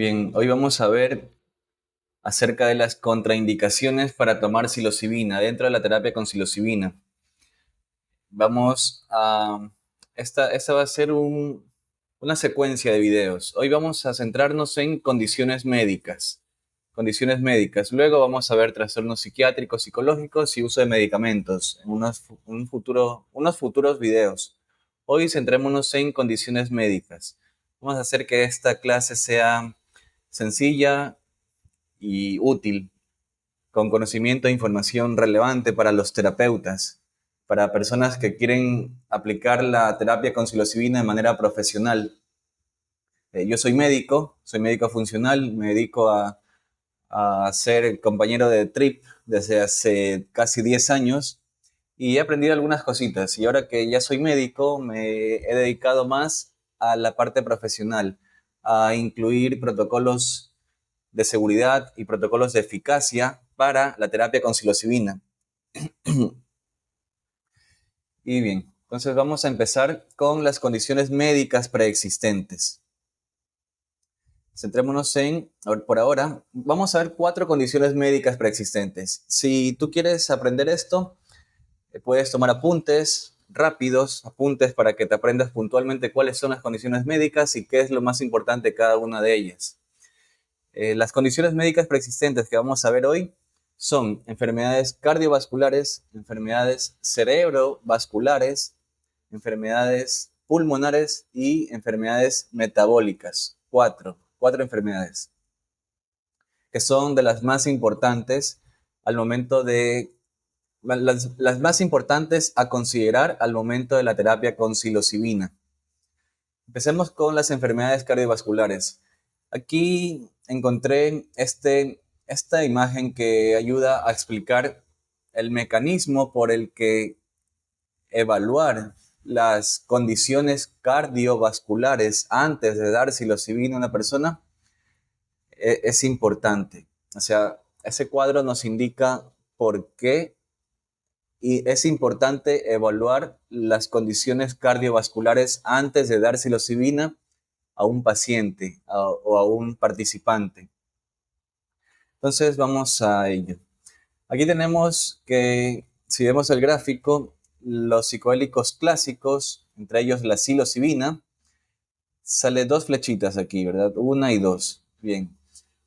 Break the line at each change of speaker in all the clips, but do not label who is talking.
Bien, hoy vamos a ver acerca de las contraindicaciones para tomar psilocibina dentro de la terapia con psilocibina. Vamos a... Esta va a ser una secuencia de videos. Hoy vamos a centrarnos en condiciones médicas. Condiciones médicas. Luego vamos a ver trastornos psiquiátricos, psicológicos y uso de medicamentos en unos futuros videos. Hoy centrémonos en condiciones médicas. Vamos a hacer que esta clase sea sencilla y útil, con conocimiento e información relevante para los terapeutas, para personas que quieren aplicar la terapia con psilocibina de manera profesional. Yo soy médico funcional, me dedico a ser compañero de TRIP desde hace casi 10 años y he aprendido algunas cositas. Y ahora que ya soy médico, me he dedicado más a la parte profesional, a incluir protocolos de seguridad y protocolos de eficacia para la terapia con psilocibina. Y bien, entonces vamos a empezar con las condiciones médicas preexistentes. Centrémonos por ahora, vamos a ver 4 condiciones médicas preexistentes. Si tú quieres aprender esto, puedes tomar apuntes rápidos, apuntes para que te aprendas puntualmente cuáles son las condiciones médicas y qué es lo más importante de cada una de ellas. Las condiciones médicas preexistentes que vamos a ver hoy son enfermedades cardiovasculares, enfermedades cerebrovasculares, enfermedades pulmonares y enfermedades metabólicas. Cuatro enfermedades que son de las más importantes al momento de las más importantes a considerar al momento de la terapia con psilocibina. Empecemos con las enfermedades cardiovasculares. Aquí encontré esta imagen que ayuda a explicar el mecanismo por el que evaluar las condiciones cardiovasculares antes de dar psilocibina a una persona es importante. O sea, ese cuadro nos indica por qué y es importante evaluar las condiciones cardiovasculares antes de dar psilocibina a un paciente o a un participante. Entonces vamos a ello. Aquí tenemos que, si vemos el gráfico, los psicoélicos clásicos, entre ellos la psilocibina, sale 2 flechitas aquí, ¿verdad? 1 y 2. Bien.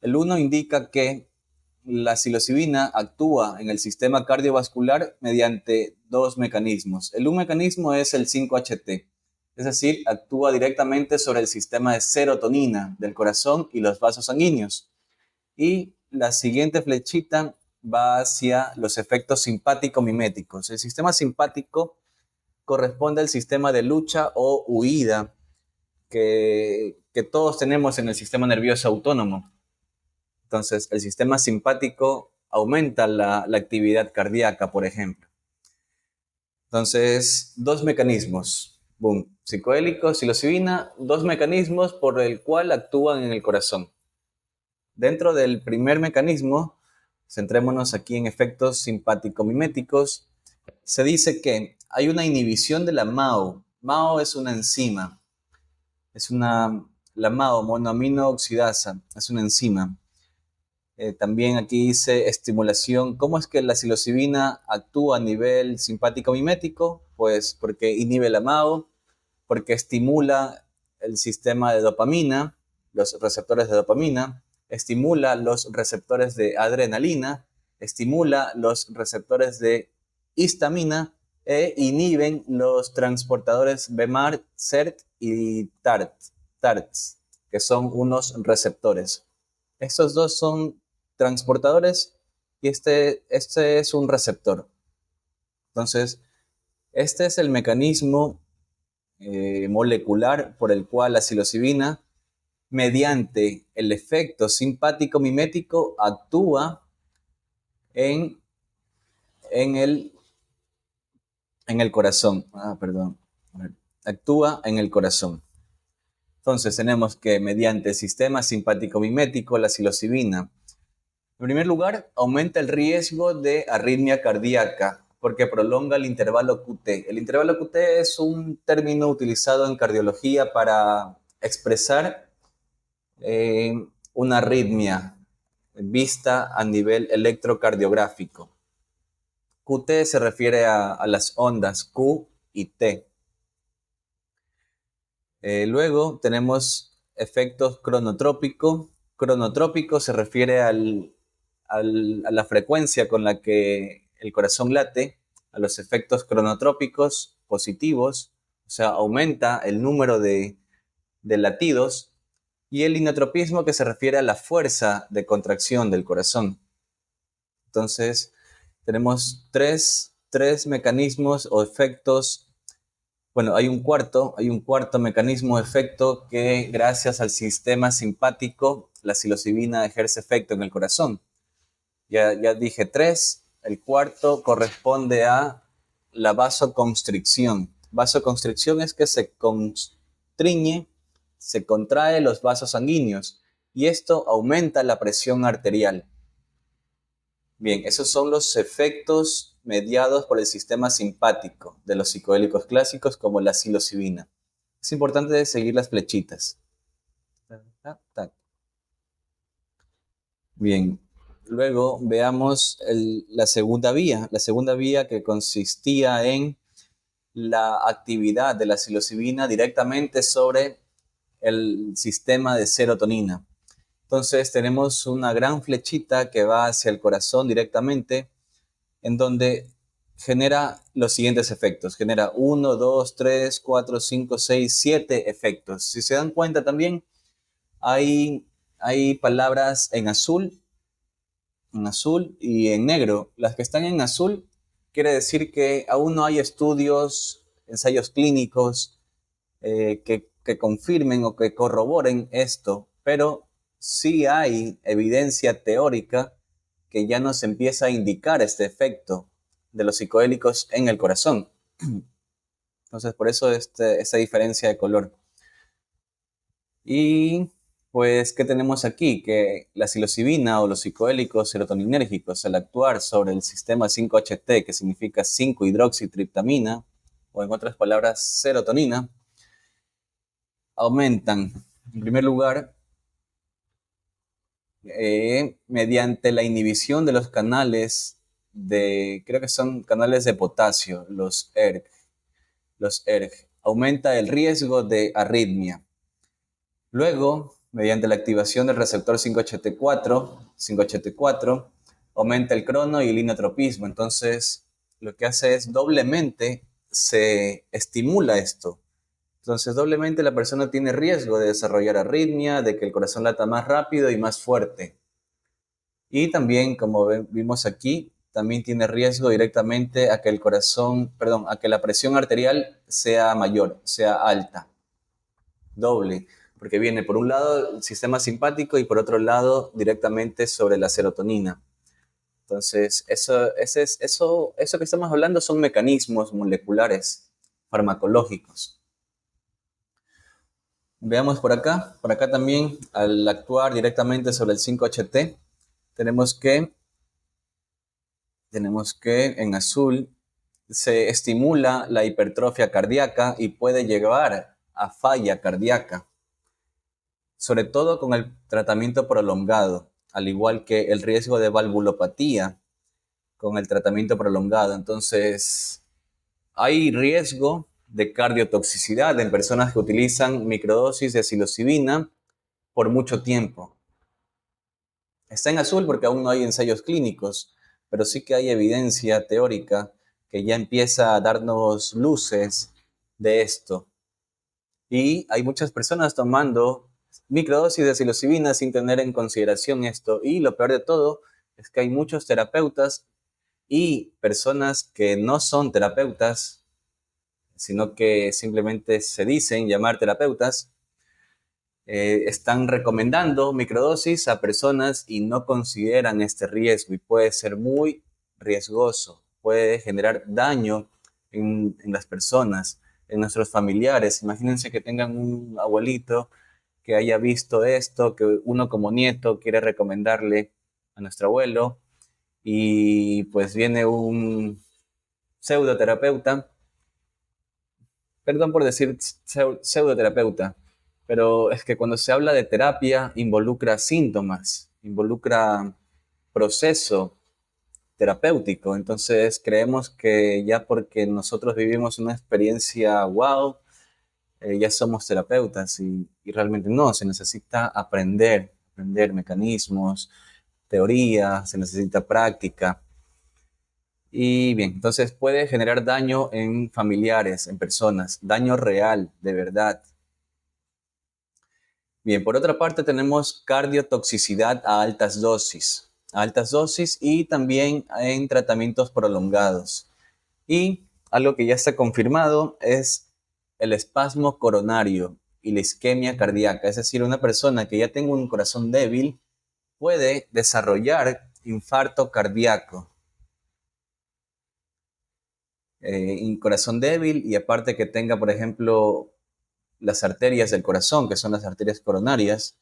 El 1 indica que la psilocibina actúa en el sistema cardiovascular mediante 2 mecanismos. Un mecanismo es el 5-HT, es decir, actúa directamente sobre el sistema de serotonina del corazón y los vasos sanguíneos. Y la siguiente flechita va hacia los efectos simpático-miméticos. El sistema simpático corresponde al sistema de lucha o huida que todos tenemos en el sistema nervioso autónomo. Entonces, el sistema simpático aumenta la actividad cardíaca, por ejemplo. Entonces, 2 mecanismos. Boom. Psicoélico, psilocibina, 2 mecanismos por el cual actúan en el corazón. Dentro del primer mecanismo, centrémonos aquí en efectos simpático-miméticos, se dice que hay una inhibición de la MAO. MAO es una enzima. La MAO, monoamino oxidasa, es una enzima. También aquí dice estimulación. ¿Cómo es que la psilocibina actúa a nivel simpático-mimético? Pues porque inhibe la MAO, porque estimula el sistema de dopamina, los receptores de dopamina, estimula los receptores de adrenalina, estimula los receptores de histamina e inhiben los transportadores BMAR, CERT y TARTs, que son unos receptores. Estos dos son transportadores y este es un receptor. Entonces, este es el mecanismo molecular por el cual la psilocibina, mediante el efecto simpático-mimético, actúa en, en, el, en el corazón. Perdón. Actúa en el corazón. Entonces tenemos que mediante el sistema simpático-mimético, la psilocibina, en primer lugar, aumenta el riesgo de arritmia cardíaca porque prolonga el intervalo QT. El intervalo QT es un término utilizado en cardiología para expresar una arritmia vista a nivel electrocardiográfico. QT se refiere a las ondas Q y T. Luego tenemos efectos cronotrópicos. Cronotrópico se refiere a la frecuencia con la que el corazón late, a los efectos cronotrópicos positivos, o sea, aumenta el número de latidos, y el inotropismo que se refiere a la fuerza de contracción del corazón. Entonces, tenemos tres mecanismos o efectos. Bueno, hay un cuarto mecanismo de efecto que gracias al sistema simpático, la psilocibina ejerce efecto en el corazón. Ya dije tres, el cuarto corresponde a la vasoconstricción. Vasoconstricción es que se constriñe, se contrae los vasos sanguíneos y esto aumenta la presión arterial. Bien, esos son los efectos mediados por el sistema simpático de los psicodélicos clásicos como la psilocibina. Es importante seguir las flechitas. Bien, luego veamos la segunda vía que consistía en la actividad de la psilocibina directamente sobre el sistema de serotonina. Entonces tenemos una gran flechita que va hacia el corazón directamente, en donde genera los siguientes efectos. Genera 1, 2, 3, 4, 5, 6, 7 efectos. Si se dan cuenta también, hay palabras en azul y en negro. Las que están en azul quiere decir que aún no hay estudios, ensayos clínicos que confirmen o que corroboren esto, pero sí hay evidencia teórica que ya nos empieza a indicar este efecto de los psicodélicos en el corazón. Entonces, por eso esta diferencia de color. Y pues, ¿qué tenemos aquí? Que la psilocibina o los psicodélicos serotoninérgicos, al actuar sobre el sistema 5-HT, que significa 5-hidroxitriptamina, o en otras palabras, serotonina, aumentan, en primer lugar, mediante la inhibición de los canales creo que son canales de potasio, los ERG. Aumenta el riesgo de arritmia. Luego, mediante la activación del receptor 5-HT4, aumenta el crono y el inotropismo. Entonces, lo que hace es doblemente se estimula esto. Entonces, doblemente la persona tiene riesgo de desarrollar arritmia, de que el corazón lata más rápido y más fuerte. Y también, como vimos aquí, también tiene riesgo directamente a que a que la presión arterial sea mayor, sea alta. Doble, porque viene por un lado el sistema simpático y por otro lado directamente sobre la serotonina. Entonces, eso que estamos hablando son mecanismos moleculares, farmacológicos. Veamos por acá también, al actuar directamente sobre el 5-HT, tenemos que en azul se estimula la hipertrofia cardíaca y puede llevar a falla cardíaca, sobre todo con el tratamiento prolongado, al igual que el riesgo de valvulopatía con el tratamiento prolongado. Entonces, hay riesgo de cardiotoxicidad en personas que utilizan microdosis de psilocibina por mucho tiempo. Está en azul porque aún no hay ensayos clínicos, pero sí que hay evidencia teórica que ya empieza a darnos luces de esto. Y hay muchas personas tomando microdosis de psilocibina sin tener en consideración esto. Y lo peor de todo es que hay muchos terapeutas y personas que no son terapeutas, sino que simplemente se dicen llamar terapeutas, están recomendando microdosis a personas y no consideran este riesgo y puede ser muy riesgoso, puede generar daño en las personas, en nuestros familiares. Imagínense que tengan un abuelito que haya visto esto, que uno como nieto quiere recomendarle a nuestro abuelo y pues viene un pseudoterapeuta, perdón por decir pseudoterapeuta, Pero es que cuando se habla de terapia, involucra síntomas, involucra proceso terapéutico. Entonces creemos que ya porque nosotros vivimos una experiencia wow, ya somos terapeutas y realmente no, se necesita aprender mecanismos, teoría, se necesita práctica. Y bien, entonces puede generar daño en familiares, en personas, daño real, de verdad. Bien, por otra parte tenemos cardiotoxicidad a altas dosis y también en tratamientos prolongados. Y algo que ya está confirmado es el espasmo coronario y la isquemia cardíaca, es decir, una persona que ya tenga un corazón débil puede desarrollar infarto cardíaco. Un corazón débil y aparte que tenga, por ejemplo, las arterias del corazón, que son las arterias coronarias,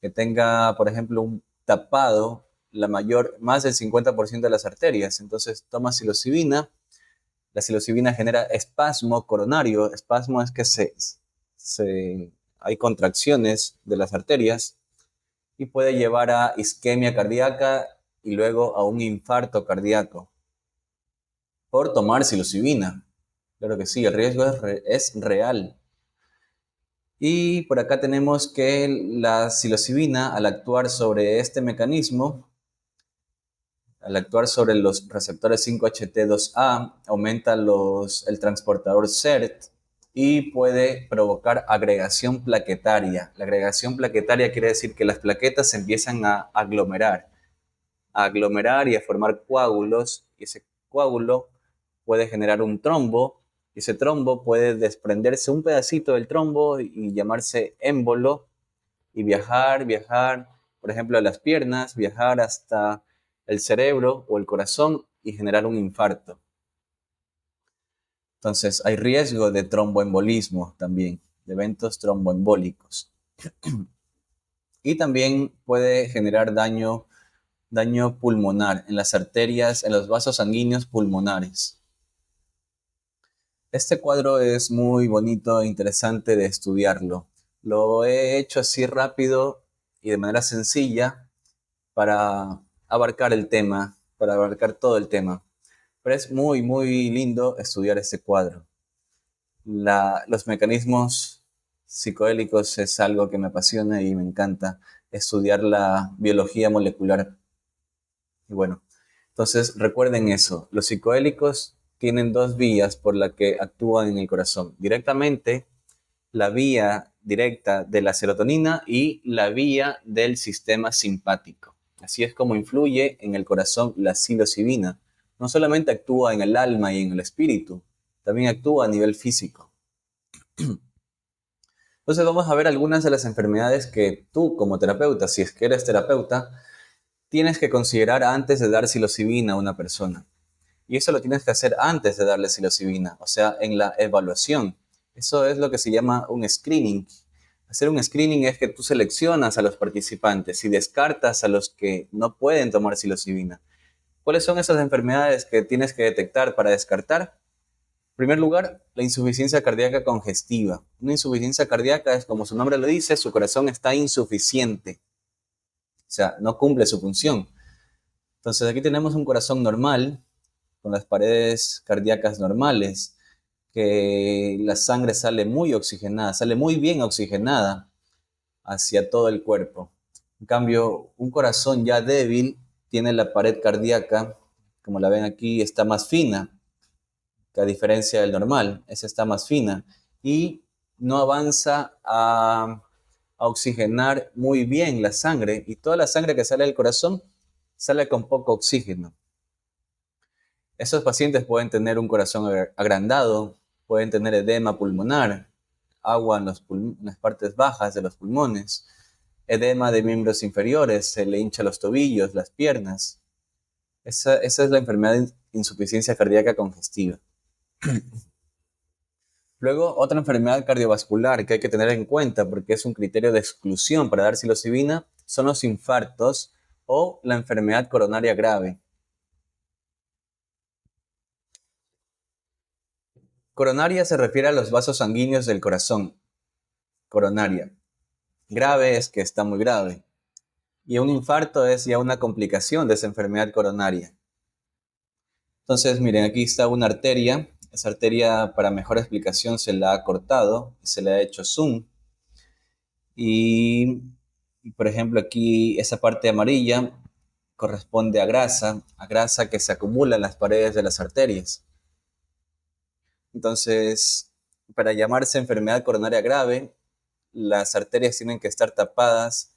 que tenga, por ejemplo, un tapado más del 50% de las arterias. Entonces toma psilocibina, la psilocibina genera espasmo coronario, espasmo es que hay contracciones de las arterias y puede llevar a isquemia cardíaca y luego a un infarto cardíaco por tomar psilocibina. Claro que sí, el riesgo es real. Y por acá tenemos que la psilocibina, al actuar sobre este mecanismo, al actuar sobre los receptores 5-HT2A, aumenta el transportador SERT y puede provocar agregación plaquetaria. La agregación plaquetaria quiere decir que las plaquetas se empiezan a aglomerar y a formar coágulos, y ese coágulo puede generar un trombo, y ese trombo puede desprenderse un pedacito del trombo y llamarse émbolo, y viajar, por ejemplo, a las piernas, viajar hasta el cerebro o el corazón y generar un infarto. Entonces, hay riesgo de tromboembolismo también, de eventos tromboembólicos. Y también puede generar daño pulmonar en las arterias, en los vasos sanguíneos pulmonares. Este cuadro es muy bonito e interesante de estudiarlo. Lo he hecho así rápido y de manera sencilla para abarcar el tema, para abarcar todo el tema. Pero es muy, muy lindo estudiar este cuadro. Los mecanismos psicodélicos es algo que me apasiona y me encanta estudiar la biología molecular. Y bueno, entonces recuerden eso, los psicodélicos tienen dos vías por las que actúan en el corazón. Directamente, la vía directa de la serotonina y la vía del sistema simpático. Así es como influye en el corazón la psilocibina. No solamente actúa en el alma y en el espíritu, también actúa a nivel físico. Entonces vamos a ver algunas de las enfermedades que tú como terapeuta, si es que eres terapeuta, tienes que considerar antes de dar psilocibina a una persona. Y eso lo tienes que hacer antes de darle psilocibina, o sea, en la evaluación. Eso es lo que se llama un screening. Hacer un screening es que tú seleccionas a los participantes y descartas a los que no pueden tomar psilocibina. ¿Cuáles son esas enfermedades que tienes que detectar para descartar? En primer lugar, la insuficiencia cardíaca congestiva. Una insuficiencia cardíaca es, como su nombre lo dice, su corazón está insuficiente, o sea, no cumple su función. Entonces aquí tenemos un corazón normal, con las paredes cardíacas normales, que la sangre sale muy oxigenada, sale muy bien oxigenada hacia todo el cuerpo. En cambio, un corazón ya débil tiene la pared cardíaca, como la ven aquí, está más fina, que a diferencia del normal, esa está más fina y no avanza a oxigenar muy bien la sangre y toda la sangre que sale del corazón sale con poco oxígeno. Esos pacientes pueden tener un corazón agrandado, pueden tener edema pulmonar, agua en las partes bajas de los pulmones, edema de miembros inferiores, se le hincha los tobillos, las piernas. Esa es la enfermedad de insuficiencia cardíaca congestiva. Luego, otra enfermedad cardiovascular que hay que tener en cuenta porque es un criterio de exclusión para dar psilocibina son los infartos o la enfermedad coronaria grave. Coronaria se refiere a los vasos sanguíneos del corazón. Coronaria. Grave es que está muy grave. Y un infarto es ya una complicación de esa enfermedad coronaria. Entonces, miren, aquí está una arteria. Esa arteria, para mejor explicación, se la ha cortado, se le ha hecho zoom. Y, por ejemplo, aquí esa parte amarilla corresponde a grasa que se acumula en las paredes de las arterias. Entonces, para llamarse enfermedad coronaria grave, las arterias tienen que estar tapadas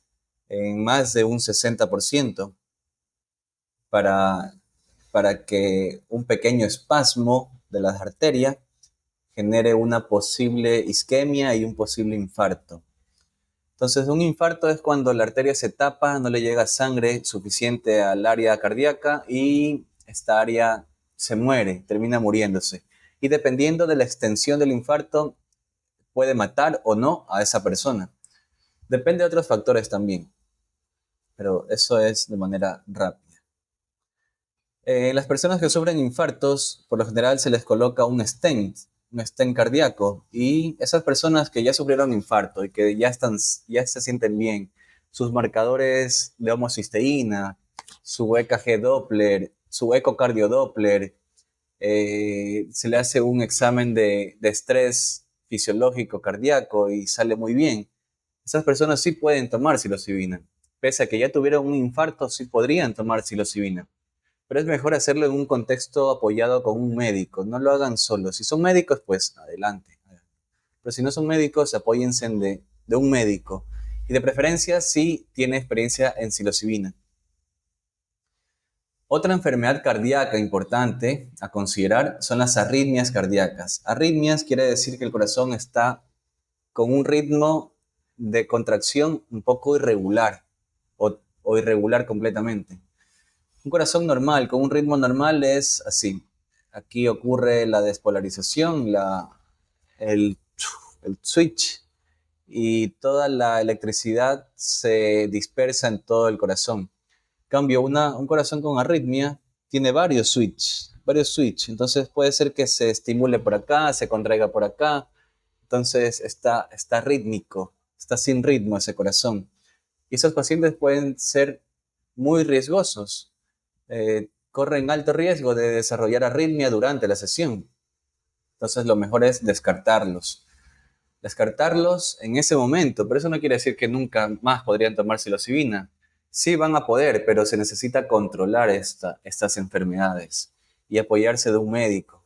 en más de un 60% para, para que un pequeño espasmo de las arterias genere una posible isquemia y un posible infarto. Entonces, un infarto es cuando la arteria se tapa, no le llega sangre suficiente al área cardíaca y esta área se muere, termina muriéndose. Y dependiendo de la extensión del infarto, puede matar o no a esa persona. Depende de otros factores también, pero eso es de manera rápida. Las personas que sufren infartos, por lo general se les coloca un stent cardíaco, y esas personas que ya sufrieron infarto y que ya se sienten bien, sus marcadores de homocisteína, su EKG Doppler, su ecocardio Doppler, se le hace un examen de estrés fisiológico cardíaco y sale muy bien. Esas personas sí pueden tomar psilocibina. Pese a que ya tuvieron un infarto, sí podrían tomar psilocibina. Pero es mejor hacerlo en un contexto apoyado con un médico. No lo hagan solos. Si son médicos, pues adelante. Pero si no son médicos, apóyense de un médico. Y de preferencia, si tiene experiencia en psilocibina. Otra enfermedad cardíaca importante a considerar son las arritmias cardíacas. Arritmias quiere decir que el corazón está con un ritmo de contracción un poco irregular o irregular completamente. Un corazón normal, con un ritmo normal es así. Aquí ocurre la despolarización, el, el switch, y toda la electricidad se dispersa en todo el corazón. En cambio, un corazón con arritmia tiene varios switch. Entonces puede ser que se estimule por acá, se contraiga por acá. Entonces está rítmico, está sin ritmo ese corazón. Y esos pacientes pueden ser muy riesgosos. Corren alto riesgo de desarrollar arritmia durante la sesión. Entonces lo mejor es descartarlos. Descartarlos en ese momento, pero eso no quiere decir que nunca más podrían tomar psilocibina. Sí van a poder, pero se necesita controlar estas enfermedades y apoyarse de un médico.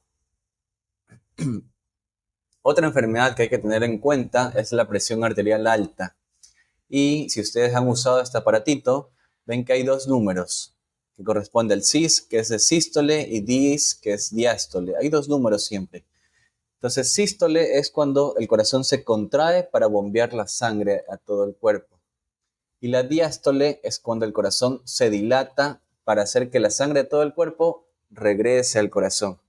Otra enfermedad que hay que tener en cuenta es la presión arterial alta. Y si ustedes han usado este aparatito, ven que hay dos números, que corresponde al sis, que es de sístole, y dis, que es diástole. Hay dos números siempre. Entonces, sístole es cuando el corazón se contrae para bombear la sangre a todo el cuerpo. Y la diástole es cuando el corazón se dilata para hacer que la sangre de todo el cuerpo regrese al corazón.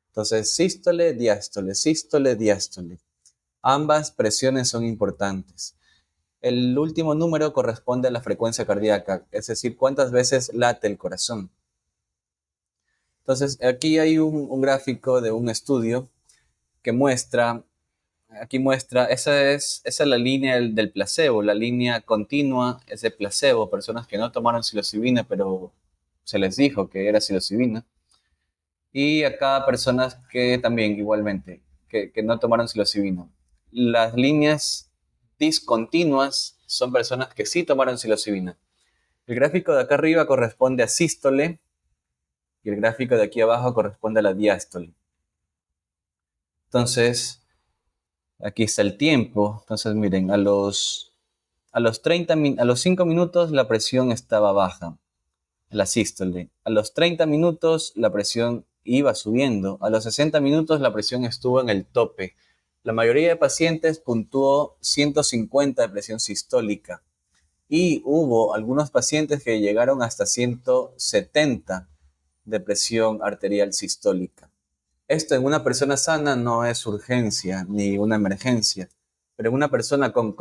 Entonces, sístole, diástole, sístole, diástole. Ambas presiones son importantes. El último número corresponde a la frecuencia cardíaca, es decir, cuántas veces late el corazón. Entonces, aquí hay un gráfico de un estudio que muestra, esa es la línea del placebo, la línea continua es de placebo, personas que no tomaron psilocibina, pero se les dijo que era psilocibina. Y acá personas que también igualmente, que no tomaron psilocibina. Las líneas discontinuas son personas que sí tomaron psilocibina. El gráfico de acá arriba corresponde a sístole y el gráfico de aquí abajo corresponde a la diástole. Entonces, aquí está el tiempo. Entonces, miren, a los 5 minutos la presión estaba baja, la sístole. A los 30 minutos la presión iba subiendo. A los 60 minutos la presión estuvo en el tope. La mayoría de pacientes puntuó 150 de presión sistólica. Y hubo algunos pacientes que llegaron hasta 170 de presión arterial sistólica. Esto en una persona sana no es urgencia ni una emergencia, pero en una persona con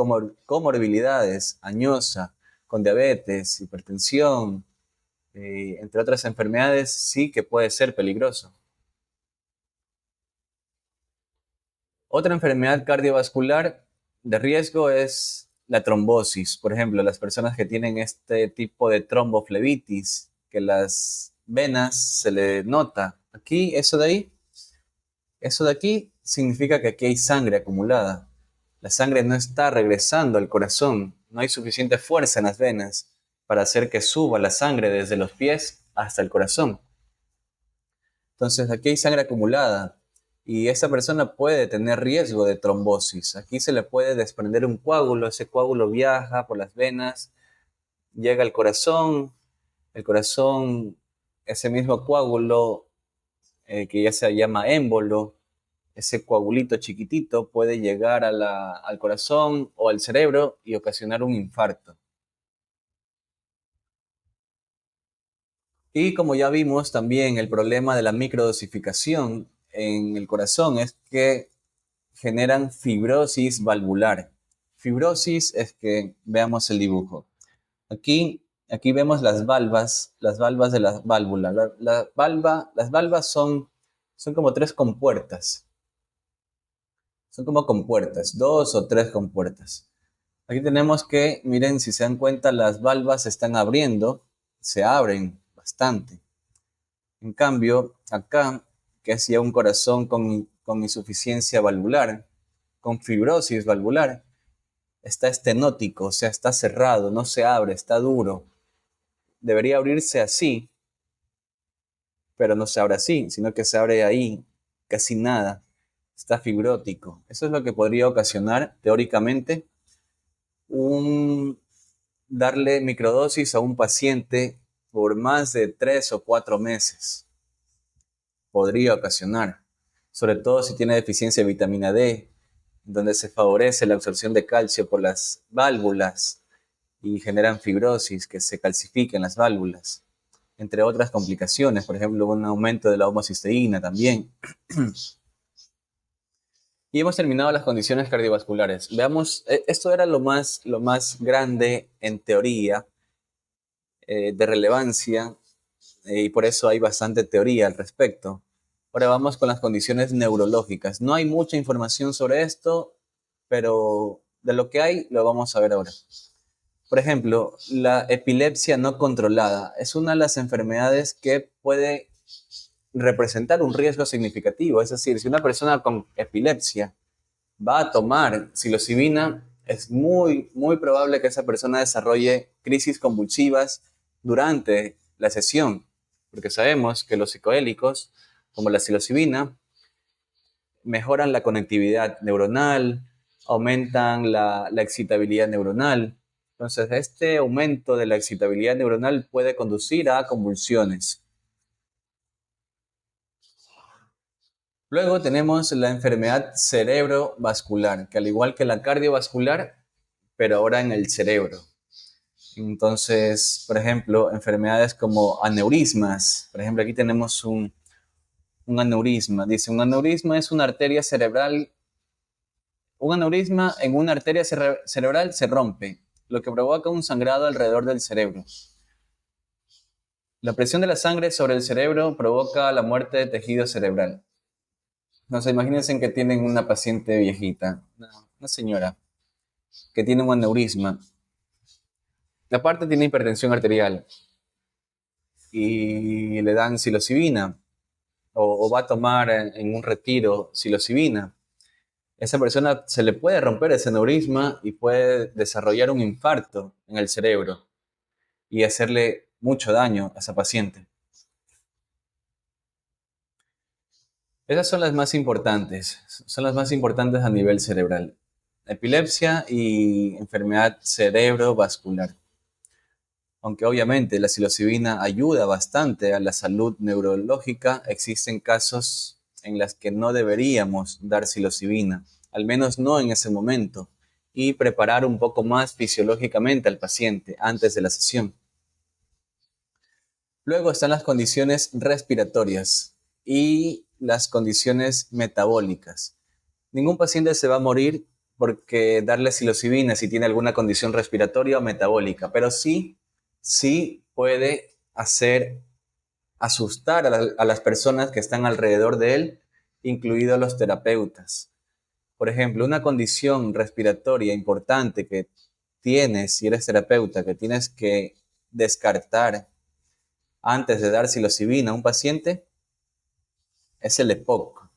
comorbilidades, añosa, con diabetes, hipertensión, entre otras enfermedades, sí que puede ser peligroso. Otra enfermedad cardiovascular de riesgo es la trombosis. Por ejemplo, las personas que tienen este tipo de tromboflebitis, que las venas se le nota. Aquí, eso de aquí significa que aquí hay sangre acumulada. La sangre no está regresando al corazón. No hay suficiente fuerza en las venas para hacer que suba la sangre desde los pies hasta el corazón. Entonces aquí hay sangre acumulada y esa persona puede tener riesgo de trombosis. Aquí se le puede desprender un coágulo, ese coágulo viaja por las venas, llega al corazón, el corazón, ese mismo coágulo que ya se llama émbolo, ese coagulito chiquitito puede llegar al corazón o al cerebro y ocasionar un infarto. Y como ya vimos también el problema de la microdosificación en el corazón es que generan fibrosis valvular. Fibrosis es que veamos el dibujo. Aquí vemos las valvas de la válvula. Las valvas son como tres compuertas. Son como compuertas, dos o tres compuertas. Aquí tenemos que, miren, si se dan cuenta, las valvas se están abriendo, se abren bastante. En cambio, acá, que es ya un corazón con insuficiencia valvular, con fibrosis valvular, está estenótico, o sea, está cerrado, no se abre, está duro. Debería abrirse así, pero no se abre así, sino que se abre ahí, casi nada. Está fibrótico. Eso es lo que podría ocasionar, teóricamente, un darle microdosis a un paciente por más de 3 o 4 meses. Podría ocasionar, sobre todo si tiene deficiencia de vitamina D, donde se favorece la absorción de calcio por las válvulas y generan fibrosis que se calcifiquen las válvulas, entre otras complicaciones, por ejemplo, un aumento de la homocisteína también. Y hemos terminado las condiciones cardiovasculares. Veamos, esto era lo más grande en teoría, de relevancia, y por eso hay bastante teoría al respecto. Ahora vamos con las condiciones neurológicas. No hay mucha información sobre esto, pero de lo que hay lo vamos a ver ahora. Por ejemplo, la epilepsia no controlada es una de las enfermedades que puede representar un riesgo significativo. Es decir, si una persona con epilepsia va a tomar psilocibina, es muy probable que esa persona desarrolle crisis convulsivas durante la sesión, porque sabemos que los psicoélicos, como la psilocibina, mejoran la conectividad neuronal, aumentan la excitabilidad neuronal. Entonces, este aumento de la excitabilidad neuronal puede conducir a convulsiones. Luego tenemos la enfermedad cerebrovascular, que al igual que la cardiovascular, pero ahora en el cerebro. Entonces, por ejemplo, enfermedades como aneurismas. Por ejemplo, aquí tenemos un aneurisma. Dice, un aneurisma es una arteria cerebral. Un aneurisma en una arteria cerebral se rompe, lo que provoca un sangrado alrededor del cerebro. La presión de la sangre sobre el cerebro provoca la muerte de tejido cerebral. No sé, imagínense que tienen una paciente viejita, una señora, que tiene un aneurisma. Aparte tiene hipertensión arterial y le dan psilocibina o va a tomar en un retiro psilocibina. Esa persona se le puede romper ese aneurisma y puede desarrollar un infarto en el cerebro y hacerle mucho daño a esa paciente. Esas son las más importantes a nivel cerebral. Epilepsia y enfermedad cerebrovascular. Aunque obviamente la psilocibina ayuda bastante a la salud neurológica, existen casos en los que no deberíamos dar psilocibina, al menos no en ese momento, y preparar un poco más fisiológicamente al paciente antes de la sesión. Luego están las condiciones respiratorias y las condiciones metabólicas. Ningún paciente se va a morir porque darle psilocibina si tiene alguna condición respiratoria o metabólica, pero sí puede hacer asustar a las personas que están alrededor de él, incluidos los terapeutas. Por ejemplo, una condición respiratoria importante que tienes, si eres terapeuta, que tienes que descartar antes de dar psilocibina a un paciente, es el EPOC.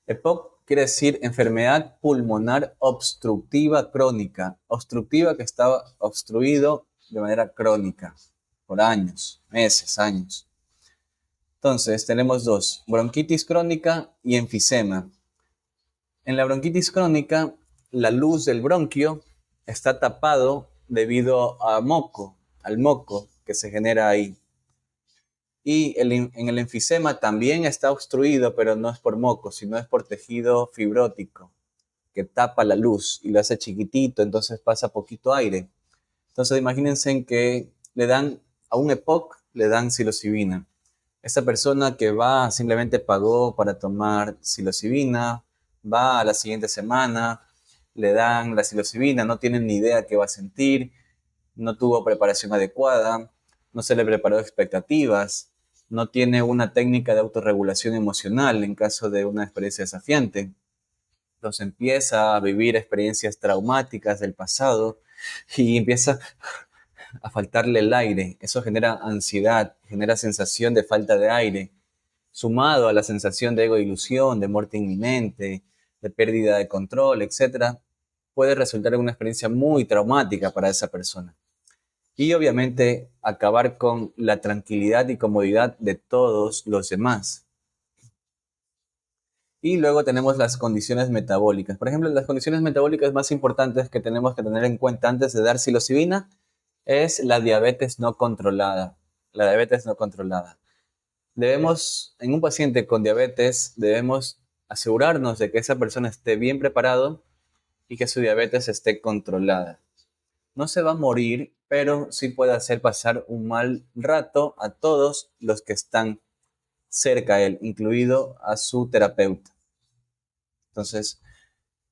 EPOC quiere decir enfermedad pulmonar obstructiva crónica. Obstructiva que está obstruido de manera crónica, por años, meses, años. Entonces, tenemos dos, bronquitis crónica y enfisema. En la bronquitis crónica, la luz del bronquio está tapado debido al moco que se genera ahí. Y en el enfisema también está obstruido, pero no es por moco, sino es por tejido fibrótico, que tapa la luz y lo hace chiquitito, entonces pasa poquito aire. Entonces imagínense en que le dan a un EPOC, le dan psilocibina. Esa persona que va simplemente pagó para tomar psilocibina, va a la siguiente semana, le dan la psilocibina, no tienen ni idea qué va a sentir, no tuvo preparación adecuada, no se le preparó expectativas, no tiene una técnica de autorregulación emocional en caso de una experiencia desafiante. Entonces empieza a vivir experiencias traumáticas del pasado y empieza a faltarle el aire. Eso genera ansiedad, genera sensación de falta de aire, sumado a la sensación de ego ilusión, de muerte inminente, de pérdida de control, etcétera, puede resultar en una experiencia muy traumática para esa persona. Y obviamente acabar con la tranquilidad y comodidad de todos los demás. Y luego tenemos las condiciones metabólicas. Por ejemplo, las condiciones metabólicas más importantes que tenemos que tener en cuenta antes de dar psilocibina es la diabetes no controlada. La diabetes no controlada. En un paciente con diabetes, debemos asegurarnos de que esa persona esté bien preparado y que su diabetes esté controlada. No se va a morir, pero sí puede hacer pasar un mal rato a todos los que están cerca a él, incluido a su terapeuta. Entonces,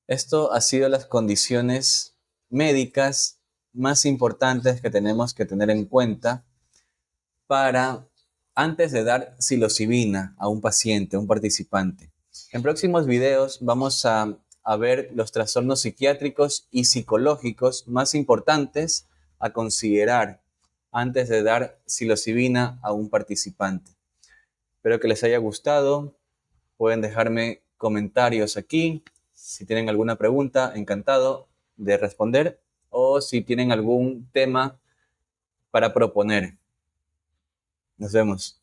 esto ha sido las condiciones médicas más importantes que tenemos que tener en cuenta para antes de dar psilocibina a un paciente, a un participante. En próximos videos vamos a ver los trastornos psiquiátricos y psicológicos más importantes a considerar antes de dar psilocibina a un participante. Espero que les haya gustado. Pueden dejarme comentarios aquí. Si tienen alguna pregunta, encantado de responder. O si tienen algún tema para proponer. Nos vemos.